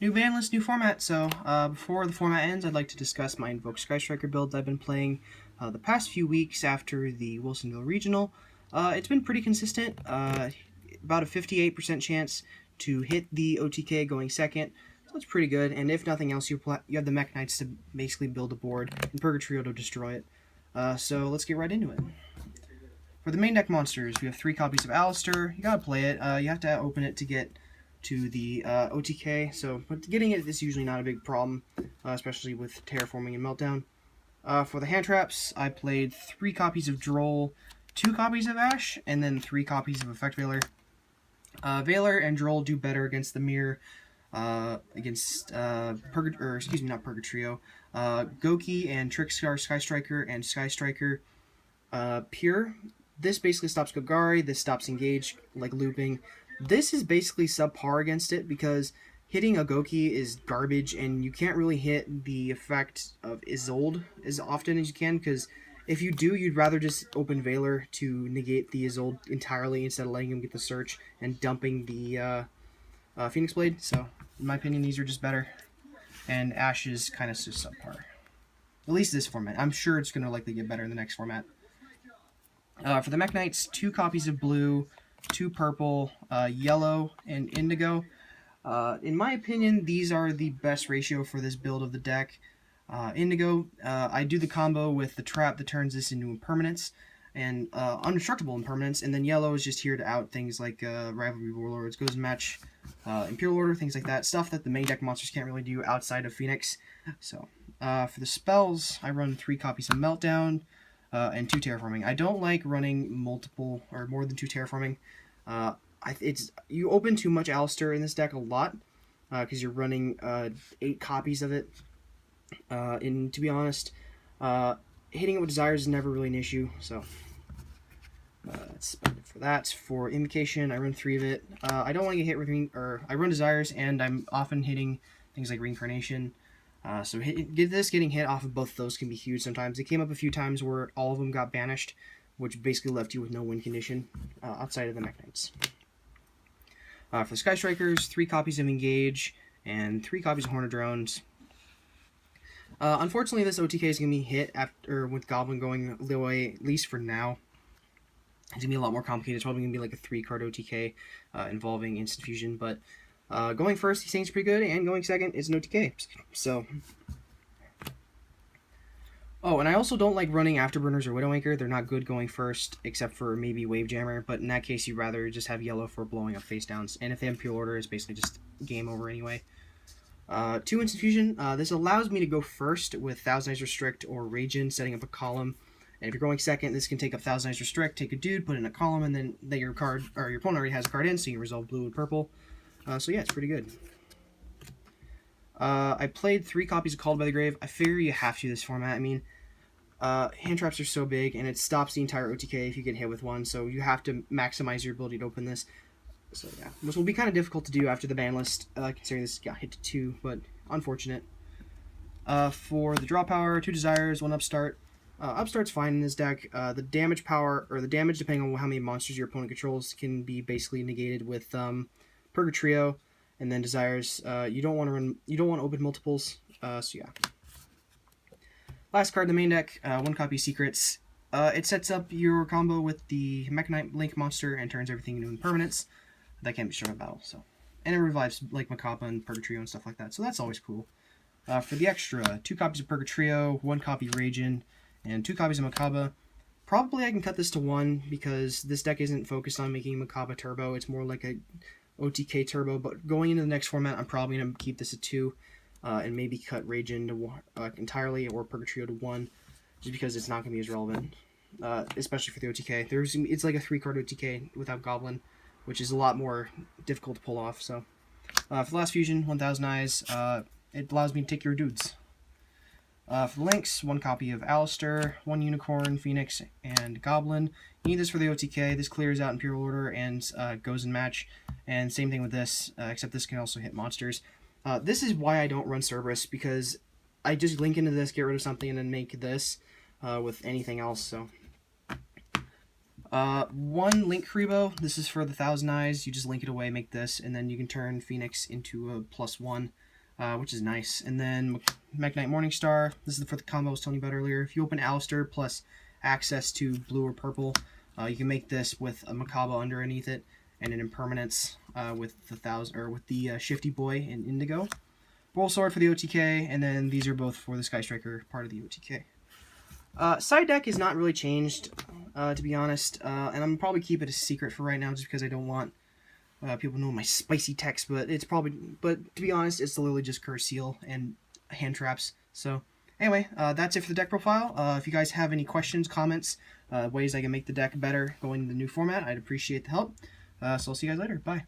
New ban list, new format. So before the format ends, I'd like to discuss my Invoked Sky Striker builds I've been playing the past few weeks after the Wilsonville Regional. It's been pretty consistent, about a 58% chance to hit the OTK going second, so it's pretty good. And if nothing else, you have the Mekk-Knights to basically build a board and Purgatrio to destroy it. So let's get right into it. For the main deck monsters, we have 3 copies of Alistair. You gotta play it. You have to open it to get to the OTK, but getting it is usually not a big problem, especially with Terraforming and Meltdown. For the hand traps, I played 3 copies of Droll, 2 copies of Ash, and then 3 copies of Effect Veiler. Veiler and Droll do better against the Mirror, against Purgatrio, Goki and Trickstar Sky Striker and Sky Striker. Pure. This basically stops Gogari. This stops Engage, like looping. This is basically subpar against it because hitting a Goki is garbage, and you can't really hit the effect of Isolde as often as you can, because if you do, you'd rather just open Veiler to negate the Isolde entirely instead of letting him get the search and dumping the Phoenix Blade. So, in my opinion, these are just better, and Ash is kind of just subpar. At least this format. I'm sure it's going to likely get better in the next format. For the Mekk-Knights, 2 copies of blue, 2 purple, yellow, and indigo. In my opinion, these are the best ratio for this build of the deck. Indigo, I do the combo with the trap that turns this into impermanence, and undestructible impermanence, and then yellow is just here to out things like Rivalry Warlords, Goes and Match, Imperial Order, things like that. Stuff that the main deck monsters can't really do outside of Phoenix. So, for the spells, I run 3 copies of Meltdown, and 2 Terraforming. I don't like running multiple or more than 2 Terraforming. You open too much Alistair in this deck a lot because you're running 8 copies of it. And to be honest, hitting it with Desires is never really an issue. So that's it for that. For Invocation, I run 3 of it. I don't want to get hit with I run Desires, and I'm often hitting things like Reincarnation. Getting hit off of both of those can be huge sometimes. It came up a few times where all of them got banished, which basically left you with no win condition outside of the Mekk-Knights. For the Sky Strikers, 3 copies of Engage and 3 copies of Hornet Drones. Unfortunately, this OTK is going to be hit with Goblin going away, at least for now. It's going to be a lot more complicated. It's probably going to be like a 3-card OTK involving Instant Fusion, but going first, he seems pretty good, and going second is an OTK. So, oh, and I also don't like running Afterburners or Widowmaker. They're not good going first, except for maybe Wave Jammer, but in that case, you'd rather just have yellow for blowing up face downs, and if they have Imperial Order, it's basically just game over anyway. 2 Instant Fusion. This allows me to go first with Thousand Eyes Restrict or Ragin, setting up a column. And if you're going second, this can take up Thousand Eyes Restrict, take a dude, put in a column, and then your opponent already has a card in, so you can resolve blue and purple. So yeah, it's pretty good. I played 3 copies of Called by the Grave. I figure you have to this format. I mean, hand traps are so big, and it stops the entire OTK if you get hit with one, so you have to maximize your ability to open this. So yeah, which will be kind of difficult to do after the ban list, considering this got hit to 2, but unfortunate. For the draw power, 2 Desires, 1 Upstart. Upstart's fine in this deck. The damage power, or the damage depending on how many monsters your opponent controls, can be basically negated with Purgatrio, and then Desires. You don't want to open multiples. So yeah. Last card in the main deck, 1 copy of Secrets. It sets up your combo with the Mekk-Knight Link monster and turns everything into impermanence. That can't be destroyed by battle. So, and it revives like Macabre and Purgatrio and stuff like that. So that's always cool. For the extra, 2 copies of Purgatrio, 1 copy of Ragin, and 2 copies of Macabre. Probably I can cut this to 1 because this deck isn't focused on making Macabre turbo. It's more like a OTK turbo. But going into the next format, I'm probably going to keep this at 2 and maybe cut Ragin to entirely or Purgatrio to 1 just because it's not going to be as relevant, especially for the OTK. It's like a 3-card OTK without Goblin, which is a lot more difficult to pull off. So, for the last fusion, 1000 Eyes, it allows me to take your dudes. For the links, 1 copy of Alistair, 1 Unicorn, Phoenix, and Goblin. You need this for the OTK. This clears out Imperial Order and goes in match. And same thing with this, except this can also hit monsters. This is why I don't run Cerberus, because I just link into this, get rid of something, and then make this with anything else. So 1 Link Kribo. This is for the 1000 Eyes. You just link it away, make this, and then you can turn Phoenix into a +1. which is nice. And then Mekk-Knight Morningstar. This is for the combo I was telling you about earlier. If you open Alistair plus access to blue or purple, you can make this with a Macabre underneath it and an Impermanence with the Shifty Boy and Indigo. Bowl Sword for the OTK, and then these are both for the Sky Striker part of the OTK. Side deck is not really changed, to be honest, and I'm probably keep it a secret for right now just because I don't want people to know my spicy text, but to be honest, it's literally just Curse Seal and hand traps. So anyway, that's it for the deck profile. If you guys have any questions, comments, ways I can make the deck better going to the new format, I'd appreciate the help. So I'll see you guys later. Bye.